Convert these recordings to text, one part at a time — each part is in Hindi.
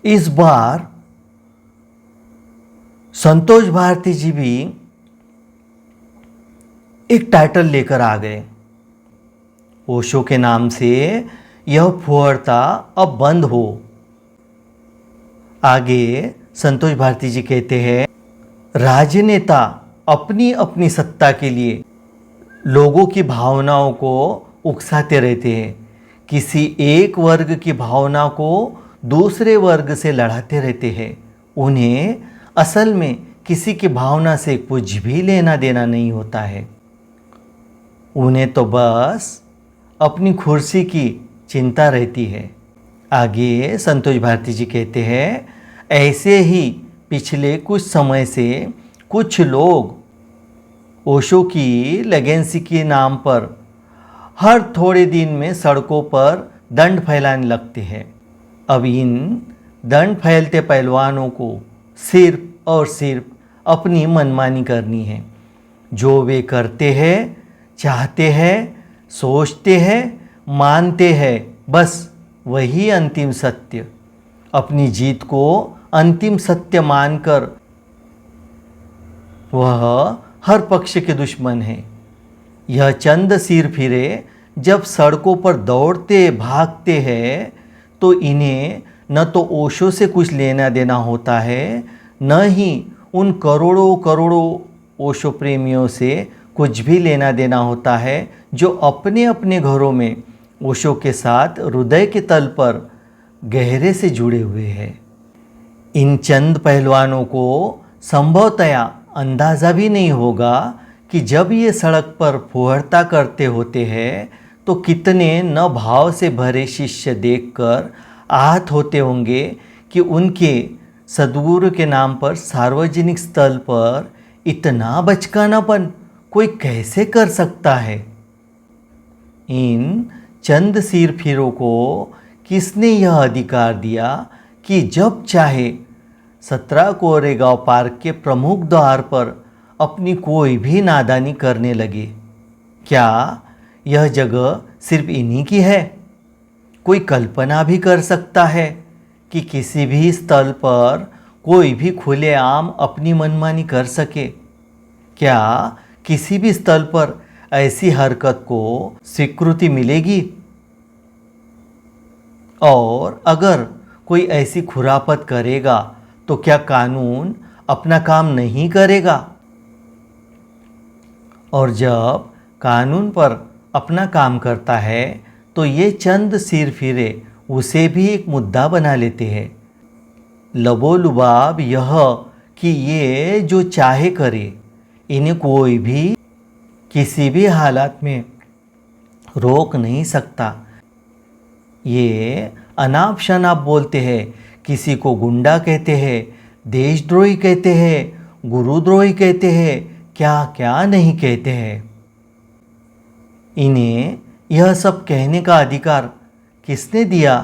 इस बार संतोष भारती जी भी एक टाइटल लेकर आ गए। ओशो के नाम से यह फुहड़ता अब बंद हो। आगे संतोष भारती जी कहते हैं, राजनेता अपनी अपनी सत्ता के लिए लोगों की भावनाओं को उकसाते रहते हैं। किसी एक वर्ग की भावना को दूसरे वर्ग से लड़ाते रहते हैं। उन्हें असल में किसी की भावना से कुछ भी लेना देना नहीं होता है। उन्हें तो बस अपनी कुर्सी की चिंता रहती है। आगे संतोष भारती जी कहते हैं, ऐसे ही पिछले कुछ समय से कुछ लोग ओशो की लेगेंसी के नाम पर हर थोड़े दिन में सड़कों पर दंड फैलाने लगते हैं। अब इन दंड फैलते पहलवानों को सिर्फ और सिर्फ अपनी मनमानी करनी है। जो वे करते हैं, चाहते हैं, सोचते हैं, मानते हैं, बस वही अंतिम सत्य। अपनी जीत को अंतिम सत्य मानकर वह हर पक्ष के दुश्मन है। यह चंद सिर फिरे जब सड़कों पर दौड़ते भागते हैं तो इन्हें न तो ओशो से कुछ लेना देना होता है, न ही उन करोड़ों करोड़ों ओशो प्रेमियों से कुछ भी लेना देना होता है जो अपने अपने घरों में ओशो के साथ हृदय के तल पर गहरे से जुड़े हुए हैं। इन चंद पहलवानों को संभवतया अंदाज़ा भी नहीं होगा कि जब ये सड़क पर फुहड़ता करते होते हैं तो कितने न भाव से भरे शिष्य देखकर आहत होते होंगे कि उनके सद्गुरु के नाम पर सार्वजनिक स्थल पर इतना बचकानापन कोई कैसे कर सकता है। इन चंद सिर फिरों को किसने यह अधिकार दिया कि जब चाहे 17 कोरेगांव पार्क के प्रमुख द्वार पर अपनी कोई भी नादानी करने लगे? क्या यह जगह सिर्फ इन्हीं की है? कोई कल्पना भी कर सकता है कि किसी भी स्थल पर कोई भी खुलेआम अपनी मनमानी कर सके? क्या किसी भी स्थल पर ऐसी हरकत को स्वीकृति मिलेगी? और अगर कोई ऐसी खुरापत करेगा तो क्या कानून अपना काम नहीं करेगा? और जब कानून पर अपना काम करता है तो ये चंद सिर फिरे उसे भी एक मुद्दा बना लेते हैं। लबोलुबाब यह कि ये जो चाहे करे, इन्हें कोई भी किसी भी हालात में रोक नहीं सकता। ये अनाप शनाप बोलते हैं, किसी को गुंडा कहते हैं, देशद्रोही कहते हैं, गुरुद्रोही कहते हैं, क्या क्या नहीं कहते हैं। इन्हें यह सब कहने का अधिकार किसने दिया?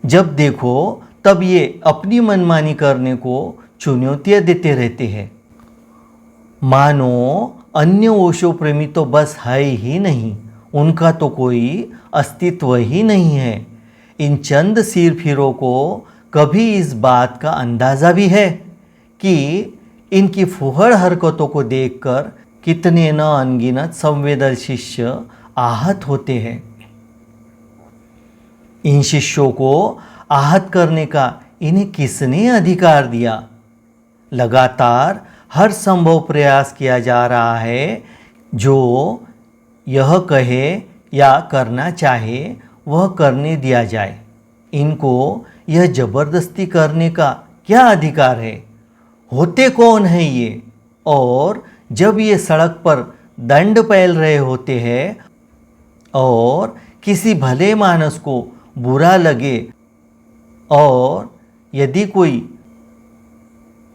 जब देखो तब ये अपनी मनमानी करने को चुनौतियां देते रहते हैं। मानो अन्य ओशो प्रेमी तो बस है ही नहीं, उनका तो कोई अस्तित्व ही नहीं है। इन चंद सिर फिरों को कभी इस बात का अंदाज़ा भी है कि इनकी फुहड़ हरकतों को देखकर कितने न अनगिनत संवेदनशील शिष्य आहत होते हैं। इन शिष्यों को आहत करने का इन्हें किसने अधिकार दिया? लगातार हर संभव प्रयास किया जा रहा है जो यह कहे या करना चाहे वह करने दिया जाए। इनको यह जबरदस्ती करने का क्या अधिकार है? होते कौन है ये? और जब ये सड़क पर दंड फैल रहे होते हैं और किसी भले मानस को बुरा लगे और यदि कोई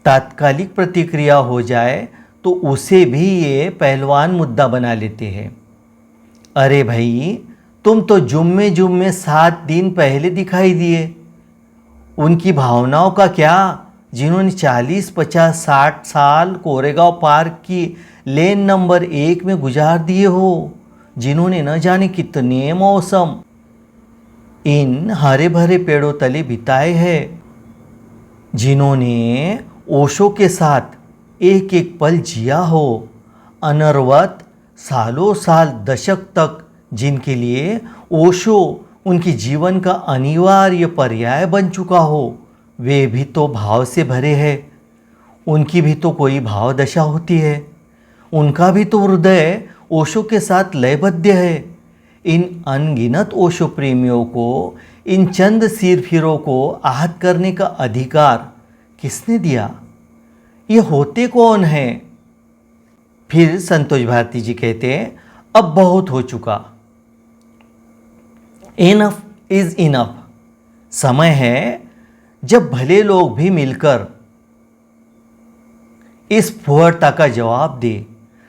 तात्कालिक प्रतिक्रिया हो जाए तो उसे भी ये पहलवान मुद्दा बना लेते हैं। अरे भाई, तुम तो जुम्मे जुम्मे 7 दिन पहले दिखाई दिए। उनकी भावनाओं का क्या, जिन्होंने 40, 50, 60 साल कोरेगांव पार्क की लेन नंबर 1 में गुजार दिए हो, जिन्होंने न जाने कितने मौसम इन हरे भरे पेड़ों तले बिताए हैं, जिन्होंने ओशो के साथ एक एक पल जिया हो, अनवरत सालों साल दशक तक, जिनके लिए ओशो उनके जीवन का अनिवार्य पर्याय बन चुका हो, वे भी तो भाव से भरे हैं। उनकी भी तो कोई भाव दशा होती है, उनका भी तो हृदय ओशो के साथ लयबद्ध है। इन अनगिनत ओशो प्रेमियों को इन चंद सिरफिरों को आहत करने का अधिकार किसने दिया? ये होते कौन हैं? फिर संतोष भारती जी कहते हैं, अब बहुत हो चुका, इनफ इज इनफ। समय है जब भले लोग भी मिलकर इस फुहरता का जवाब दे।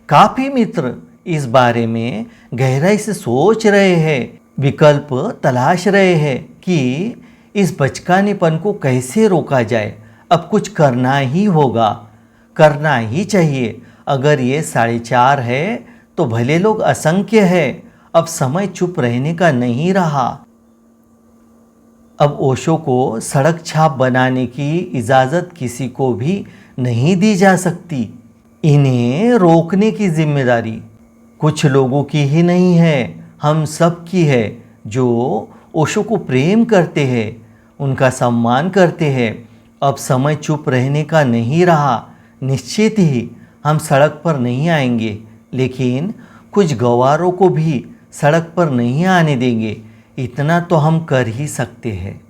काफी मित्र इस बारे में गहराई से सोच रहे हैं, विकल्प तलाश रहे हैं कि इस बचकानेपन को कैसे रोका जाए। अब कुछ करना ही होगा, करना ही चाहिए। अगर ये 4.5 है तो भले लोग असंख्य है। अब समय चुप रहने का नहीं रहा। अब ओशो को सड़क छाप बनाने की इजाज़त किसी को भी नहीं दी जा सकती। इन्हें रोकने की जिम्मेदारी कुछ लोगों की ही नहीं है, हम सब की है, जो ओशो को प्रेम करते हैं, उनका सम्मान करते हैं। अब समय चुप रहने का नहीं रहा। निश्चित ही हम सड़क पर नहीं आएंगे, लेकिन कुछ गवारों को भी सड़क पर नहीं आने देंगे। इतना तो हम कर ही सकते हैं।